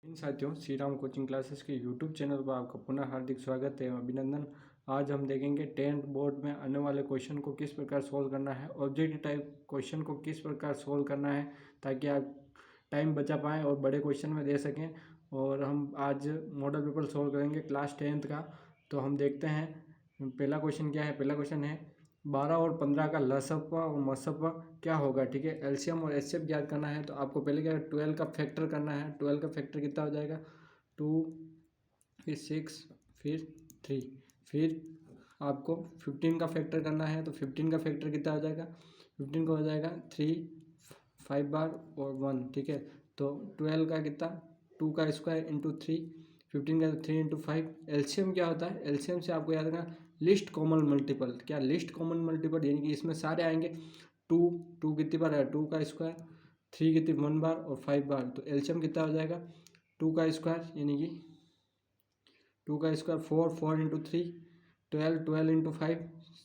इन साथियों, Shri Ram coaching classes के YouTube channel पर आपका पुनः हार्दिक स्वागत है एवं अभिनंदन। आज हम देखेंगे 10th बोर्ड में आने वाले क्वेश्चन को किस प्रकार सोल्व करना है, ऑब्जेक्टिव टाइप क्वेश्चन को किस प्रकार सोल्व करना है ताकि आप टाइम बचा पाएँ और बड़े क्वेश्चन में दे सकें। और हम आज मॉडल पेपर सोल्व करेंगे क्लास 10th का। तो हम देखते हैं पहला क्वेश्चन क्या है। पहला क्वेश्चन है 12 और 15 का लसपा और मसपा क्या होगा। ठीक है, एलसीएम और एचसीएफ ज्ञात करना है। तो आपको पहले क्या 12 का फैक्टर करना है। 12 का फैक्टर कितना हो जाएगा 2, फिर 6, फिर 3, फिर आपको 15 का फैक्टर करना है। तो 15 का फैक्टर कितना हो जाएगा 15 का हो जाएगा 3, 5 बार और 1। ठीक है, तो 12 का कितना 2 का स्क्वायर इंटू 3, 15 का 3 इंटू 5। एलसीएम क्या होता है, एलसीएम से आपको याद रखना लिस्ट कॉमन मल्टीपल। क्या लिस्ट कॉमन मल्टीपल, यानी कि इसमें सारे आएंगे। 2 कितनी बार है 2 का स्क्वायर, 3 कितनी 1 बार और 5 बार। तो एलसीएम कितना हो जाएगा 2 का स्क्वायर यानी कि 2 का स्क्वायर 4, 4 इंटू 3 12, 12 इंटू 5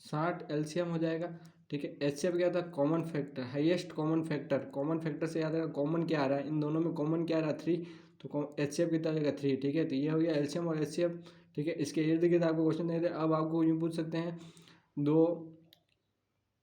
60 एलसीएम हो जाएगा। ठीक है, एचसीएफ क्या था common factor, highest common factor. Common factor से याद है कॉमन क्या आ रहा है, इन दोनों में कॉमन क्या आ रहा है 3, तो एचसीएफ कितना आ जाएगा 3। ठीक है, तो ये हो गया एलसीएम और एचसीएफ। ठीक है, इसके इर्द गिर्द आपको क्वेश्चन दे दे। अब आपको यूँ पूछ सकते हैं दो,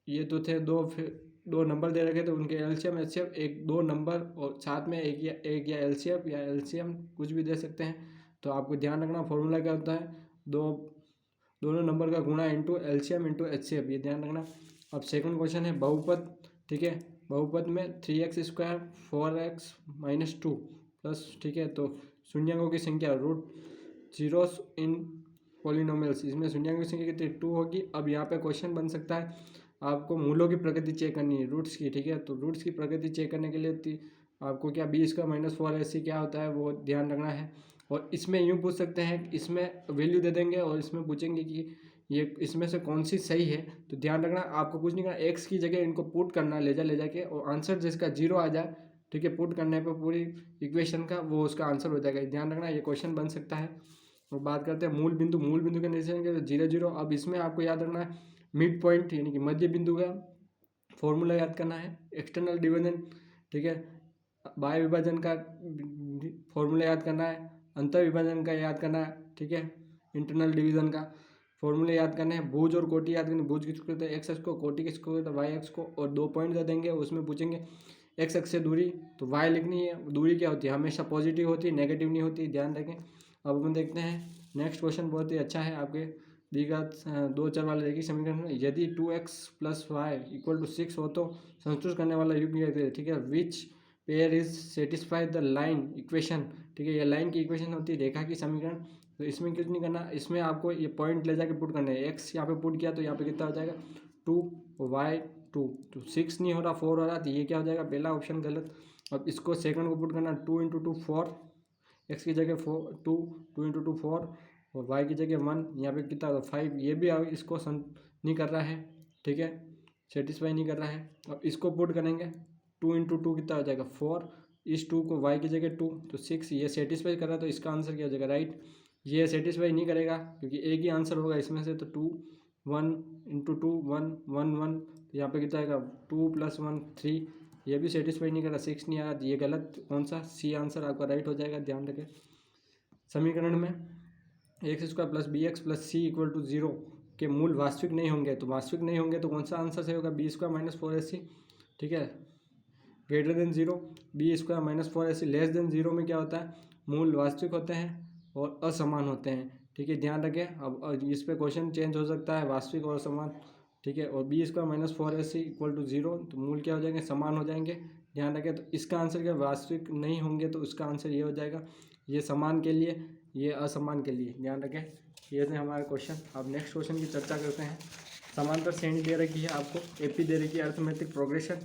ये तो थे दो, फिर 2 नंबर दे रखे थे उनके एलसीएम एचसीएफ, एक 2 नंबर और साथ में एक या एलसीएफ या एलसीएम कुछ भी दे सकते हैं। तो आपको ध्यान रखना फॉर्मूला क्या होता है, दोनों नंबर का गुणा इंटू एलसीएम इंटू एचसीएफ, ये ध्यान रखना। अब सेकंड क्वेश्चन है बहुपद। ठीक है, बहुपद में 3x square 4x minus 2 plus, ठीक है, तो शून्यांकों की संख्या रूट जीरोस इन पॉलिनोमियल्स, इसमें शून्यांकों की संख्या कितनी 2 होगी। अब यहाँ पे क्वेश्चन बन सकता है आपको मूलों की प्रकृति चेक करनी है, रूट्स की। ठीक है, तो रूट्स की प्रकृति चेक करने के लिए आपको क्या 20 का माइनस 4 ऐसी क्या होता है वो ध्यान रखना है। और इसमें यूँ पूछ सकते हैं, इसमें वैल्यू दे देंगे और इसमें पूछेंगे कि ये इसमें से कौन सी सही है। तो ध्यान रखना आपको कुछ नहीं करना, एक्स की जगह इनको पुट करना ले जाके, और आंसर जिसका 0 आ जाए, ठीक है, पुट करने पर पूरी इक्वेशन का वो उसका आंसर हो जाएगा। ध्यान रखना ये क्वेश्चन बन सकता है। और बात करते हैं मूल बिंदु। मूल बिंदु के निर्देशांक तो 0, 0। अब इसमें आपको याद रखना है मिड पॉइंट यानी कि मध्य बिंदु का फॉर्मूला याद करना है। एक्सटर्नल डिवीजन, ठीक है, बाह्य विभाजन का फॉर्मूला याद करना है। अंतर विभाजन का याद करना है। ठीक है, इंटरनल डिवीजन का फॉर्मूले याद करने हैं। भुज और कोटि याद करनी, भुज किसको कहते हैं एक्स एक्स को, कोटि किसको कहते हैं वाई एक्स को। और 2 पॉइंट दे देंगे, उसमें पूछेंगे एक्स एक्स से दूरी, तो वाई लिखनी है। दूरी क्या होती है हमेशा पॉजिटिव होती है, नेगेटिव नहीं होती, ध्यान रखें। अब अपन देखते हैं नेक्स्ट क्वेश्चन, बहुत ही अच्छा है आपके दिगा 2 चर वाले रेखीय समीकरण में यदि 2x + y = 6 हो तो संतुष्ट करने वाला युग्म क्या है। ठीक है, which pair is satisfy the line equation. ठीक है, ये लाइन की इक्वेशन होती है, रेखा की समीकरण। तो इसमें कुछ नहीं करना, इसमें आपको ये पॉइंट ले जाके पुट करना है। एक्स यहाँ पे पुट किया तो यहाँ पे कितना हो जाएगा 2y2, तो 6 नहीं हो रहा 4 हो रहा, तो ये क्या हो जाएगा पहला ऑप्शन गलत। अब इसको सेकंड को पुट करना 2 × 2 4, एक्स की जगह 4 2, 2 × 2 4 और वाई की जगह 1, यहाँ पे कितना 5। ये भी इसको नहीं कर रहा है, ठीक है, सेटिस्फाई नहीं कर रहा है। अब इसको पुट करेंगे 2 × 2 कितना हो जाएगा 4, इस 2 को y की जगह 2 तो 6, ये सेटिस्फाई कर रहा है तो इसका आंसर क्या हो जाएगा राइट। ये सेटिस्फाई नहीं करेगा क्योंकि एक ही आंसर होगा इसमें से, तो 2 1 × 2 1 1 1, तो यहाँ पे कितना आएगा 2 + 1 3, ये भी सेटिस्फाई नहीं कर रहा, 6 नहीं आ रहा, ये गलत। कौन सा सी आंसर आपका राइट हो जाएगा, ध्यान रखें। समीकरण में x² + bx + c = 0 के मूल वास्तविक नहीं होंगे, तो वास्तविक नहीं होंगे तो कौन सा आंसर सही होगा b² - 4ac। ठीक है, greater than 0, b² - 4ac less than 0 में क्या होता है मूल वास्तविक होते हैं और असमान होते हैं। ठीक है, ध्यान रखें। अब इस पे क्वेश्चन चेंज हो सकता है वास्तविक और असमान। ठीक है, और b² - 4ac = 0, तो मूल क्या हो जाएंगे समान हो जाएंगे, ध्यान रखें। तो इसका आंसर क्या वास्तविक नहीं होंगे तो इसका आंसर ये हो जाएगा, ये समान के लिए, ये असमान के लिए, ध्यान रखें। ये थे हमारे क्वेश्चन। अब नेक्स्ट क्वेश्चन की चर्चा करते हैं। समांतर श्रेणी दे रखी है आपको, एपी दे रखी है, अर्थमेटिक प्रोग्रेशन।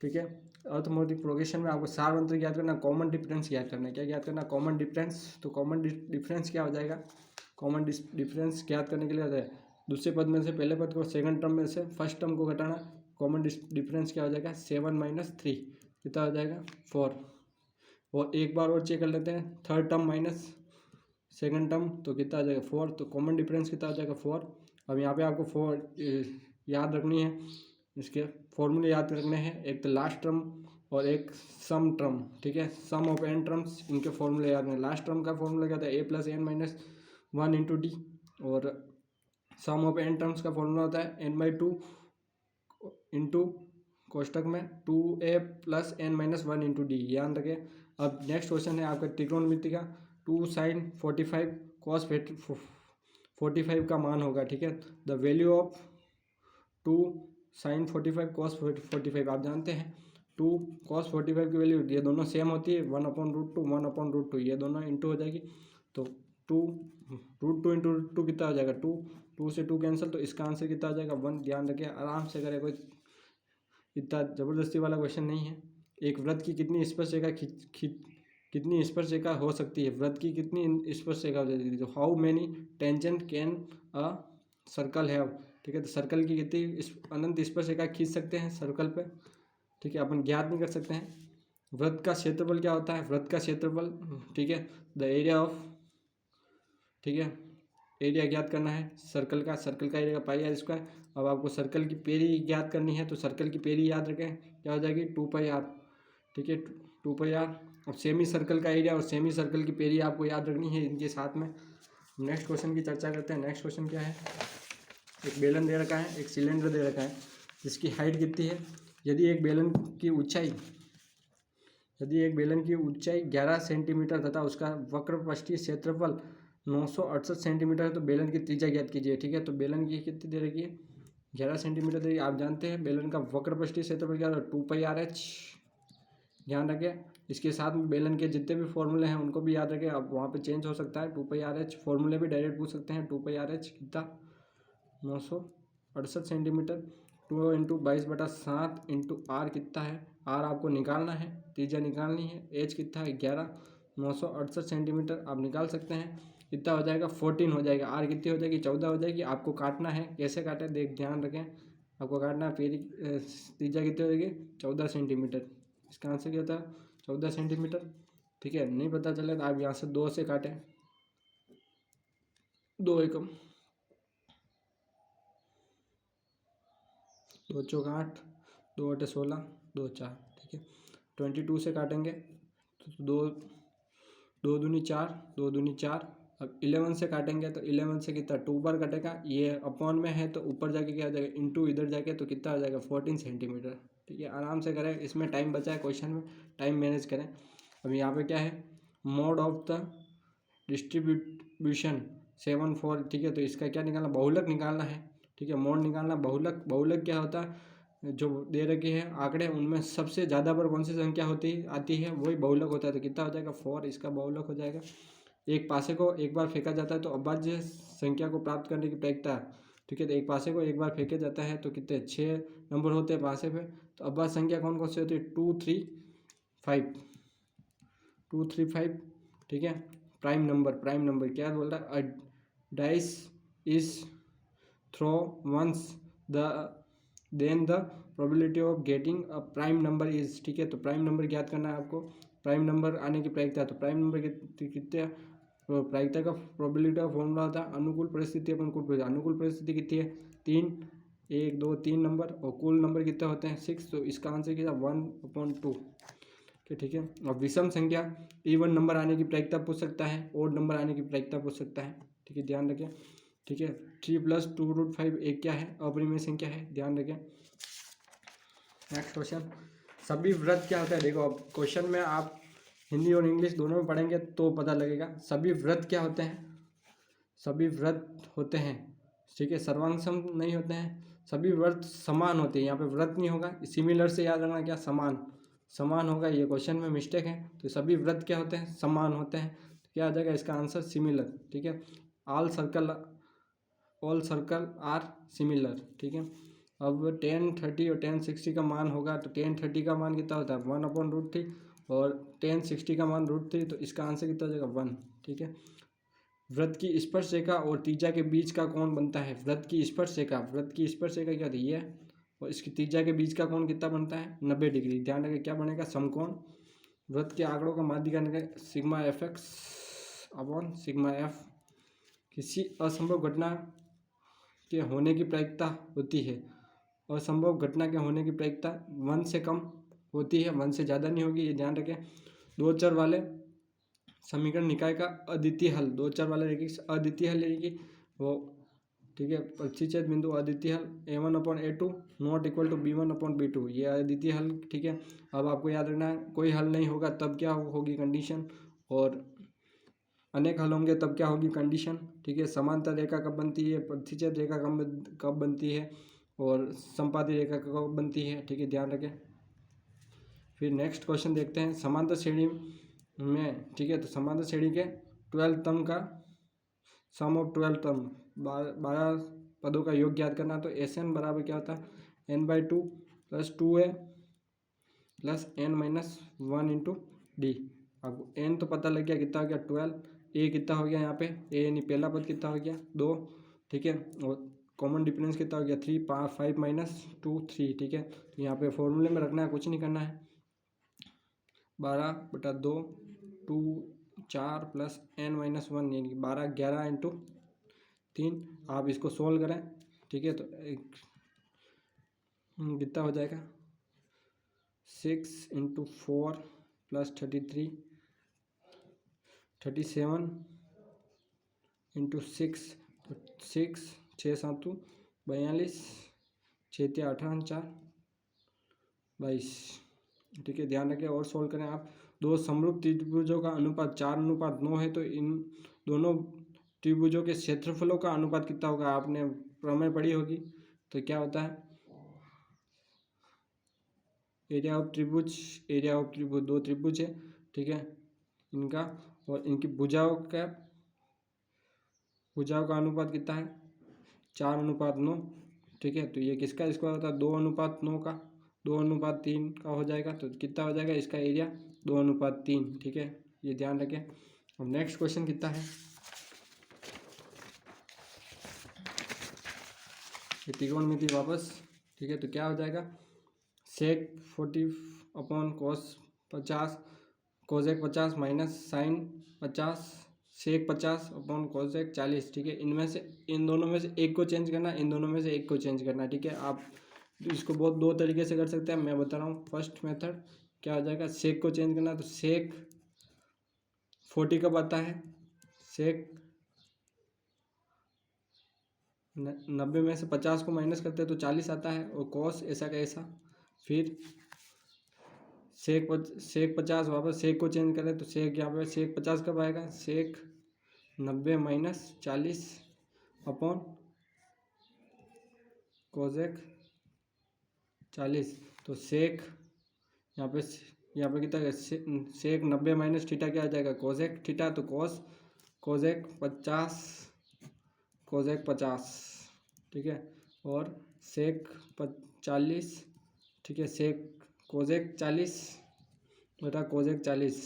ठीक है, अर्थमेटिक प्रोग्रेशन में आपको सार मंत्र याद करना, कॉमन डिफरेंस याद करना है। क्या याद करना कॉमन डिफरेंस, तो कॉमन डिफरेंस क्या हो जाएगा, कॉमन डिफरेंस ज्ञात करने के लिए होता है दूसरे पद में से पहले पद को, सेकंड टर्म में से फर्स्ट टर्म को घटाना। कॉमन डिफरेंस क्या हो जाएगा 7 - 3 कितना हो जाएगा 4। और एक बार और चेक कर लेते हैं, third term minus second term तो कितना आ जाएगा 4, तो कॉमन डिफरेंस कितना आ जाएगा 4। अब यहाँ पे आपको 4 याद रखनी है, इसके फॉर्मूले याद रखने हैं। एक तो लास्ट टर्म और एक सम टर्म, ठीक है, सम ऑफ एन टर्म्स, इनके फॉर्मूले याद हैं। लास्ट टर्म का फॉर्मूला क्या था, a plus n minus one into d, और सम ऑफ एन टर्म्स का फॉर्मूला होता है एन बाई टू इंटू कोष्टक में two a plus n minus one into d, याद रखें। अब नेक्स्ट क्वेश्चन है आपका त्रिकोणमिति का, 2sin45 cos 45 का मान होगा, ठीक है। The value of 2sin45 cos 45, आप जानते हैं 2 cos 45 की वैल्यू, ये दोनों सेम होती है, 1/√2 1/√2, ये दोनों इंटू हो जाएगी, तो 2√2 इंटू √2 कितना हो जाएगा, 2 से 2 कैंसिल, तो इसका आंसर कितना हो जाएगा 1। ध्यान रखें, आराम से करें, कोई इतना ज़बरदस्ती वाला क्वेश्चन नहीं है। एक वृत्त की कितनी स्पर्शरेखा कितनी स्पर्शरेखा हो सकती है, वृत्त की कितनी स्पर्शरेखा हो जाती है, तो how many tangent can a circle have, ठीक है। तो सर्कल की कितनी अनंत स्पर्शरेखा खींच सकते हैं सर्कल पे, ठीक है, अपन ज्ञात नहीं कर सकते हैं। वृत्त का क्षेत्रफल क्या होता है, वृत्त का क्षेत्रफल, ठीक है, द एरिया ऑफ, ठीक है, एरिया ज्ञात करना है सर्कल का एरिया पाई आर स्क्वायर। अब आपको सर्कल की पेरी ज्ञात करनी है, तो सर्कल की पेरी याद रखें, क्या हो जाएगी 2πr, ठीक है, 2πr। अब सेमी सर्कल का एरिया और सेमी सर्कल की पेरी आपको याद रखनी है इनके साथ में। नेक्स्ट क्वेश्चन की चर्चा करते हैं। नेक्स्ट क्वेश्चन क्या है, एक बेलन दे रखा है, एक सिलेंडर दे रखा है, जिसकी हाइट कितनी है, यदि एक बेलन की ऊंचाई 11 सेंटीमीटर तथा उसका वक्रपृष्ठीय क्षेत्रफल 968 सेंटीमीटर है, तो बेलन की त्रिज्या ज्ञात कीजिए, ठीक है। तो बेलन की कितनी दे रखी है, 11 सेंटीमीटर दे रही है। आप जानते हैं बेलन का वक्रपृष्ठीय क्षेत्रफल क्या है, 2πrh, ध्यान रखें। इसके साथ में बेलन के जितने भी फॉर्मूले हैं उनको भी याद रखें, अब वहाँ पे चेंज हो सकता है, 2πrh फॉर्मूले भी डायरेक्ट पूछ सकते हैं। 2πrh कितना 968 सेंटीमीटर, 2 इंटू 22/7 इंटू आर कितना है, आर आपको निकालना है, त्रिज्या निकालनी है, एच कितना है 11, 968 सेंटीमीटर आप निकाल सकते हैं, कितना हो जाएगा 14 हो जाएगा, आर कितनी हो जाएगी 14 हो जाएगी। आपको काटना है, कैसे काटे देख ध्यान रखें, आपको काटना है, फिर त्रिज्या कितनी हो जाएगी 14 सेंटीमीटर, इसका आंसर क्या था 14 सेंटीमीटर, ठीक है। नहीं पता चले तो आप यहाँ से 2 से काटें, 2 एकम 2 चौक 8, 2 8 16, 2 4, ठीक है। 22 से काटेंगे तो 2 दूनी 4, 2 दूनी 4। अब 11 से काटेंगे तो 11 से कितना 2 बार कटेगा, ये अपॉन में है तो ऊपर जाके क्या हो जाएगा इंटू, इधर जाके तो कितना हो जाएगा 14 सेंटीमीटर, ठीक है। आराम से करें, इसमें टाइम बचा है क्वेश्चन में, टाइम मैनेज करें। अब यहाँ पे क्या है, मोड ऑफ द डिस्ट्रीब्यूशन 7/4, ठीक है। तो इसका क्या निकालना, बहुलक निकालना है, ठीक है, मोड निकालना। बहुलक क्या होता है, जो दे रखे हैं आंकड़े उनमें सबसे ज़्यादा पर कौन सी संख्या आती है वही बहुलक होता है, तो कितना हो जाएगा 4, इसका बहुलक हो जाएगा। एक पासे को एक बार फेंका जाता है तो अभाज्य संख्या को प्राप्त करने की प्रायिकता, ठीक है। तो एक पासे को एक बार फेंके जाता है तो कितने 6 नंबर होते हैं पासे पे, तो अभाज्य संख्या कौन कौन सी होती है 2 3 5, ठीक है। प्राइम नंबर क्या बोल रहा है, dice is throw once then the probability of getting a prime number is, ठीक है। तो प्राइम नंबर ज्ञात करना है आपको, प्राइम नंबर आने की प्रायिकता, तो प्राइम नंबर कितने प्रायिकता का प्रोबेबिलिटी का फॉर्मूला होता है अनुकूल परिस्थिति अपन कुल, अनुकूल परिस्थिति कितनी है 3, 1 2 3 नंबर, और कुल नंबर कितने होते हैं 6, तो इसका आंसर कितना 1/2, ठीक है। अब विषम संख्या इवन नंबर आने की प्रायिकता पूछ सकता है, ओड नंबर आने की प्रायिकता पूछ सकता है, ठीक है, ध्यान रखें, ठीक है। 3 + 2√5 एक क्या है, अपरिमेय संख्या है, ध्यान रखें। नेक्स्ट क्वेश्चन, सभी वृत्त क्या होता है, देखो अब क्वेश्चन में आप हिंदी और इंग्लिश दोनों में पढ़ेंगे तो पता लगेगा। सभी वृत्त क्या होते हैं, सभी वृत्त होते हैं, ठीक है, सर्वांग सम नहीं होते हैं, सभी वृत्त समान होते हैं, यहाँ पे वृत्त नहीं होगा, सिमिलर से याद रखना, क्या समान होगा, ये क्वेश्चन में मिस्टेक है। तो सभी वृत्त क्या होते हैं, समान होते हैं, तो क्या आ जाएगा इसका आंसर सिमिलर, ठीक है। ऑल सर्कल आर सिमिलर, ठीक है। अब 10 30 और 10 60 का मान होगा, तो 10 30 का मान कितना होता है 1/√3 और 10 60 का मान √3, तो इसका आंसर कितना हो जाएगा 1, ठीक है। वृत्त की स्पर्शरेखा और त्रिज्या के बीच का कोण बनता है, वृत्त की स्पर्शरेखा क्या होती है, और इसकी त्रिज्या के बीच का कोण कितना बनता है 90 डिग्री, ध्यान रखें क्या बनेगा समकोण। वृत्त के आंकड़ों का माध्य का σfx/σf, किसी असंभव घटना के होने की प्रायिकता होती है, असंभव घटना के होने की प्रायिकता 1 से कम होती है, 1 से ज़्यादा नहीं होगी, ये ध्यान रखें। दो चर वाले समीकरण निकाय का अद्वितीय हल, दो चर वाले रैखिक अद्वितीय हल लेगी वो, ठीक है। प्रतिच्छेद बिंदु अद्वितीय हल a1/a2 not equal to b1/b2, ये अद्वितीय हल, ठीक है। अब आपको याद रखना है कोई हल नहीं होगा तब क्या होगी कंडीशन, और अनेक हल होंगे तब क्या होगी कंडीशन, ठीक है। समांतर रेखा कब बनती है, प्रतिच्छेद रेखा कब बनती है, और संपाती रेखा कब बनती है, ठीक है, ध्यान रखें। फिर नेक्स्ट क्वेश्चन देखते हैं समांतर श्रेणी में, ठीक है। तो समांतर श्रेणी के 12 तम का सम ऑफ 12 तम 12 पदों का योग ज्ञात करना। तो SN बराबर क्या होता है n/2 + 2a + n-1 × d। आपको n तो पता लग गया कितना हो गया 12, a कितना हो गया यहाँ पे, a यानी पहला पद कितना हो गया 2, ठीक है, और कॉमन डिफरेंस कितना हो गया 3, 5 - 2 3, ठीक है। तो यहाँ पे फॉर्मूले में रखना है, कुछ नहीं करना है, 12/2 2 4 + n-1 यानी 12 11 × 3। आप इसको सोल्व करें, ठीक है। तो एक कितना हो जाएगा 6 × 4 + 33 37 × 6, तो 6 6 7 42 6 3 18 4 22, ठीक है, ध्यान रखें। और सोल्व करें आप, दो समरूप त्रिभुजों का अनुपात 4:9 है, तो इन दोनों त्रिभुजों के क्षेत्रफलों का अनुपात कितना होगा, आपने प्रमेय पढ़ी होगी। तो क्या होता है एरिया ऑफ त्रिभुज, दो त्रिभुज है, ठीक है, इनका, और इनकी भुजाओं का अनुपात कितना है 4:9, ठीक है। तो ये किसका स्क्वायर होता है 2:9 का, 2:3 का हो जाएगा। तो कितना हो जाएगा इसका एरिया 2:3, ठीक है, ये ध्यान रखें। अब नेक्स्ट क्वेश्चन कितना है, ये त्रिकोणमिति वापस, ठीक है। तो क्या हो जाएगा sec 40/cos 50 cosec 50 minus sine 50 sec 50/cosec 40, ठीक है। इनमें से इन दोनों में से एक को चेंज करना, इन दोनों में से एक को चेंज करना, ठीक है। आप इसको बहुत दो तरीके से कर सकते हैं, मैं बता रहा हूँ। फर्स्ट मेथड क्या हो जाएगा, सेक को चेंज करना, तो सेक 40 कब आता है, सेक 90 में से 50 को माइनस करते हैं तो 40 आता है, और कॉस ऐसा का ऐसा। फिर सेक 50 वापस सेक को चेंज करें, तो सेक यहाँ पे सेक 50 कब आएगा, सेक 90 - 40 अपॉन कोजेक 40। तो सेक यहाँ पे कितना है, सेक 90 - थीटा क्या आ जाएगा कोजेक थीटा, तो कोजेक 50, ठीक है। और सेक 40, ठीक है, सेक कोजेक 40 बटा कोजेक 40,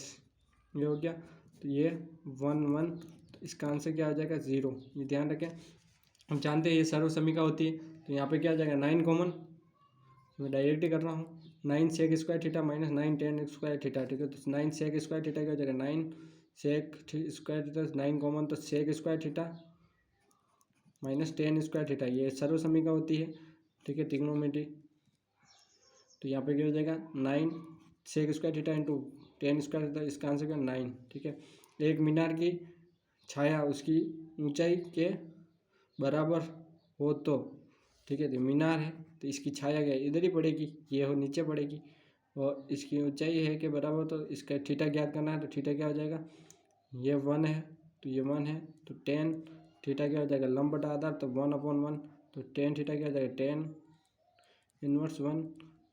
ये हो गया। तो ये 1 तो इसका आंसर क्या आ जाएगा 0, ये ध्यान रखें। हम जानते हैं ये सर्वसमीका होती है, तो यहाँ पे क्या आ जाएगा 9 कॉमन, मैं डायरेक्ट ही कर रहा हूँ, 9 sec square theta minus 9 tan square theta, ठीक है। तो 9 sec स्क्वायर थीटा क्या हो जाएगा 9 sec स्क्वायर थीटा, 9 कॉमन तो sec square theta minus tan square theta, ये सर्वसमीका होती है, ठीक है, ट्रिग्नोमेट्री। तो यहाँ पे क्या हो जाएगा 9 sec square theta into tan square theta, इसका आंसर क्या 9, ठीक है। एक मीनार की छाया उसकी ऊंचाई के बराबर हो तो, ठीक है, तो मीनार है तो इसकी छाया क्या इधर ही पड़ेगी, ये हो नीचे पड़ेगी, और इसकी ऊंचाई है के बराबर, तो इसका थीटा ज्ञात करना है। तो थीटा क्या हो जाएगा, ये 1 है तो ये 1 है, तो tan थीटा क्या हो जाएगा लंब बटा आधार, तो 1/1, तो tan थीटा क्या हो जाएगा tan इनवर्स 1,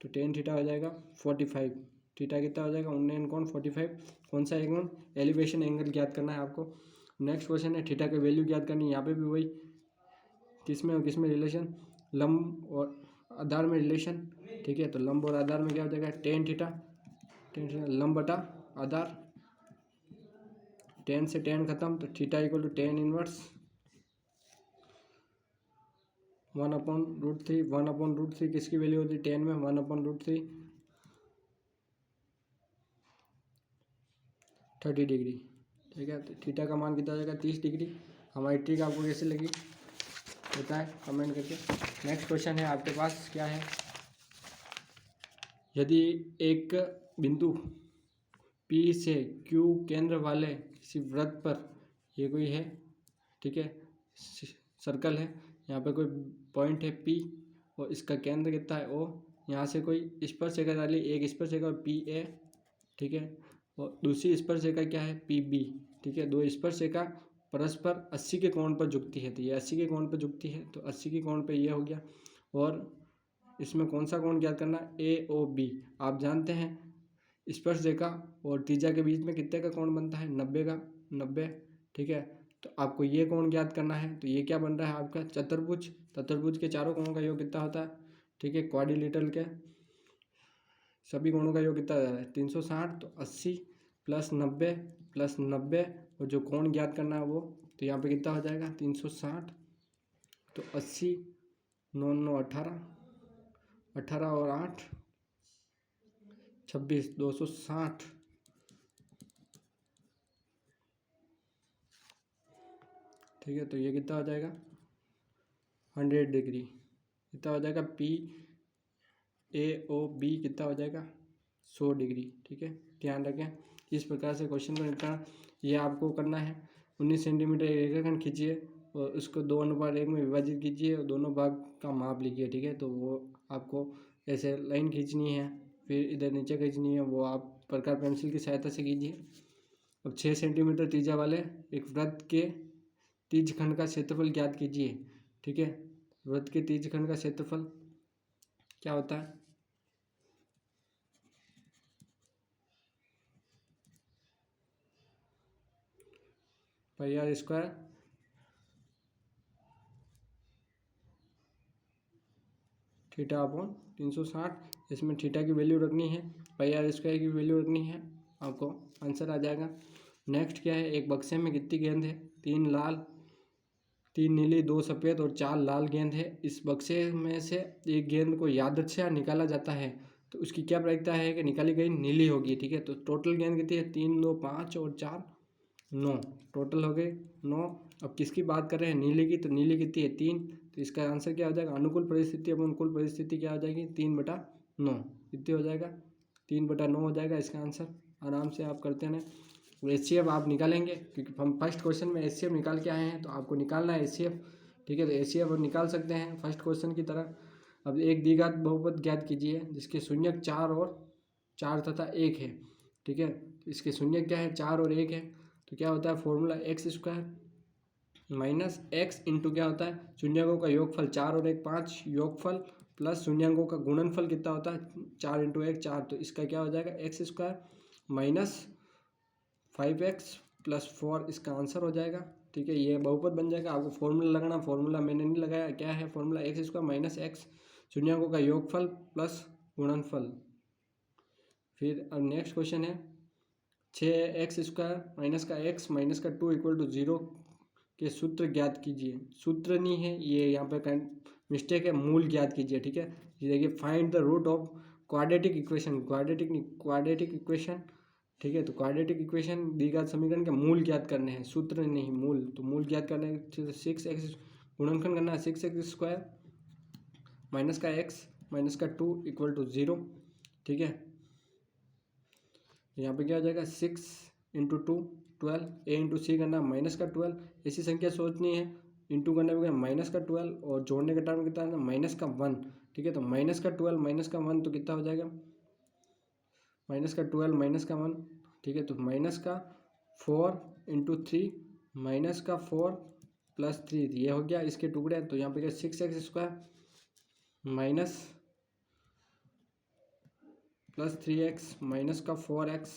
तो tan थीटा हो जाएगा 45, थीटा कितना हो जाएगा 19 कोण 45, कौन सा एंगल, एलिवेशन एंगल ज्ञात करना है आपको। नेक्स्ट क्वेश्चन है थीटा की वैल्यू ज्ञात करनी है, यहाँ पे भी वही किसमें और किसमें रिलेशन, लंब और आधार में रिलेशन, ठीक है। तो लंब और आधार में क्या हो जाएगा tan थीटा लंब बटा आधार, tan से tan खत्म, तो theta equal to tan inverse 1/√3, 1/√3 किसकी वैल्यू होती है tan में 1/√3 30 डिग्री, ठीक है। तो थीटा का मान कितना हो जाएगा 30 डिग्री। हमारी ट्रिक आपको कैसे लगी बताएं कमेंट करके। नेक्स्ट क्वेश्चन है आपके पास क्या है, यदि एक बिंदु P से Q केंद्र वाले किसी वृत्त पर, ये कोई है, ठीक है, सर्कल है, यहाँ पे कोई पॉइंट है P और इसका केंद्र कितना है O, यहाँ से कोई स्पर्शरेखा डाली, एक स्पर्शरेखा PA, ठीक है, और दूसरी स्पर्शरेखा क्या है PB, ठीक है। दो स्पर्शरेखा परस्पर 80 के कोण पर झुकती है, तो ये 80 के कोण पर झुकती है, तो 80 के कोण पे ये हो गया। और इसमें कौन सा कोण ज्ञात करना, AOB। आप जानते हैं स्पर्शरेखा और त्रिज्या के बीच में कितने का कोण बनता है, 90 का, 90, ठीक है। तो आपको ये कोण ज्ञात करना है, तो ये क्या बन रहा है आपका चतुर्भुज। चतुर्भुज के चारों कोणों का योग कितना होता है, ठीक है, क्वाड्रिलेटरल के सभी कोणों का योग कितना है 360, तो 80 प्लस 90 प्लस 90, और जो कोण ज्ञात करना है वो, तो यहाँ पे कितना हो जाएगा 360, तो 80, 9 9 18, 18 और 8 26, 260, ठीक है। तो ये कितना हो जाएगा 100 डिग्री, कितना हो जाएगा PAOB कितना हो जाएगा 100 डिग्री, ठीक है। ध्यान रखें, इस प्रकार से क्वेश्चन को निपटाना। ये आपको करना है 19 सेंटीमीटर एक रेखाखंड खींचिए और उसको 2:1 में विभाजित कीजिए और दोनों भाग का माप लिखिए, ठीक है। तो वो आपको ऐसे लाइन खींचनी है, फिर इधर नीचे खींचनी है, वो आप प्रकार पेंसिल की सहायता से कीजिए। अब 6 सेंटीमीटर त्रिज्या वाले एक वृत्त के तीर्घखंड का क्षेत्रफल ज्ञात कीजिए, ठीक है। वृत्त के तीर्घखंड का क्षेत्रफल क्या होता है, पाई आर स्क्वायर थीटा अपॉन 360। इसमें थीटा की वैल्यू रखनी है, पाई आर स्क्वायर की वैल्यू रखनी है, आपको आंसर आ जाएगा। नेक्स्ट क्या है, एक बक्से में कितनी गेंद है, 3 लाल, 3 नीली, 2 सफ़ेद और 4 लाल गेंद है। इस बक्से में से एक गेंद को यादृच्छा निकाला जाता है, तो उसकी क्या प्रायिकता है कि निकाली गई नीली होगी, ठीक है। तो टोटल गेंद कितनी है, 3 2 5 और 4 9, टोटल हो गए 9। अब किसकी बात कर रहे हैं, नीली की, तो नीली कितनी है 3, तो इसका आंसर क्या हो जाएगा, अनुकूल परिस्थिति अब अनुकूल परिस्थिति क्या हो जाएगी 3/9, कितनी हो जाएगा 3/9 हो जाएगा इसका आंसर। आराम से आप करते हैं। HCF आप निकालेंगे, क्योंकि हम फर्स्ट क्वेश्चन में HCF निकाल के आए हैं, तो आपको निकालना है HCF, ठीक है। तो HCF आप निकाल सकते हैं फर्स्ट क्वेश्चन की तरह। अब एक द्विघात बहुपद ज्ञात कीजिए जिसके शून्यक 4 और 4 तथा 1 है, ठीक है। तो इसके शून्यक क्या है, 4 और 1 है, तो क्या होता है formula x² minus x into क्या होता है, शून्यकों का योगफल 4 और 1 5, योगफल प्लस शून्यकों का गुणनफल कितना होता है 4 इंटू 1 4, तो इसका क्या हो जाएगा x² माइनस 5x प्लस 4, इसका आंसर हो जाएगा, ठीक है। ये बहुपद बन जाएगा। आपको फॉर्मूला लगाना, फॉर्मूला मैंने नहीं लगाया, क्या है फॉर्मूला x² माइनस x, शून्यकों का योगफल प्लस गुणनफल। फिर अब नेक्स्ट क्वेश्चन है 6x² माइनस का x माइनस का 2 इक्वल टू 0 के सूत्र ज्ञात कीजिए। सूत्र नहीं है ये, यहाँ पे मिस्टेक है, मूल ज्ञात कीजिए, ठीक है। ये देखिए, find the root of quadratic equation, quadratic equation, ठीक है। तो क्वाड्रेटिक इक्वेशन द्विघात समीकरण के मूल ज्ञात करने हैं, सूत्र नहीं मूल। तो मूल ज्ञात करने हैं 6x गुणनखंड करना है 6x² माइनस का x माइनस का 2 इक्वल टू 0, ठीक है। यहाँ पे क्या हो जाएगा 6 इंटू 2 12, a इंटू सी करना माइनस का 12, ऐसी संख्या सोचनी है, इंटू करने में माइनस का 12 और जोड़ने का टर्म कितना है माइनस का 1, ठीक है। तो माइनस का 12 माइनस का 1 तो कितना हो जाएगा माइनस का 12 माइनस का 1, ठीक है। तो माइनस का 4 इंटू 3 माइनस का 4 प्लस 3, ये हो गया इसके टुकड़े। तो यहाँ पे क्या 6x² minus plus 3x minus का 4x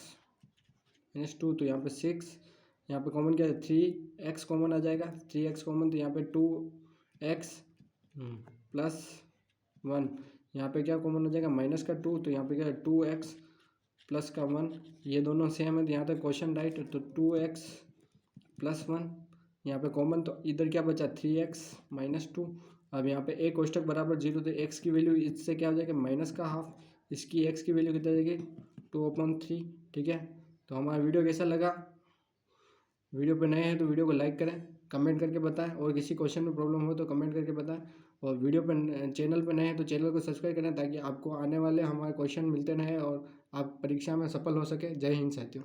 माइनस 2, तो यहाँ पे 6, यहाँ पे कॉमन क्या है 3x कॉमन आ जाएगा, 3x कॉमन, तो यहाँ पे 2x प्लस 1, यहाँ पे क्या कॉमन हो जाएगा माइनस का 2, तो यहाँ पे क्या है 2x प्लस का 1, ये दोनों सेम है, तो यहाँ तक क्वेश्चन राइट। तो 2x प्लस 1 यहाँ पे कॉमन, तो इधर क्या बचा 3x माइनस 2। अब यहाँ पे एक कोष्टक बराबर 0, तो x की वैल्यू इससे क्या हो जाएगा माइनस का हाफ, इसकी x की वैल्यू कितना जाएगी 2/3, ठीक है। तो हमारा वीडियो कैसा लगा, वीडियो पे नए हैं तो वीडियो को लाइक करें, कमेंट करके बताएं, और किसी क्वेश्चन में प्रॉब्लम हो तो कमेंट करके बताएं। और वीडियो पर चैनल पर नए हैं तो चैनल को सब्सक्राइब करें ताकि आपको आने वाले हमारे क्वेश्चन मिलते रहें और आप परीक्षा में सफल हो सके। जय हिंद साथियों।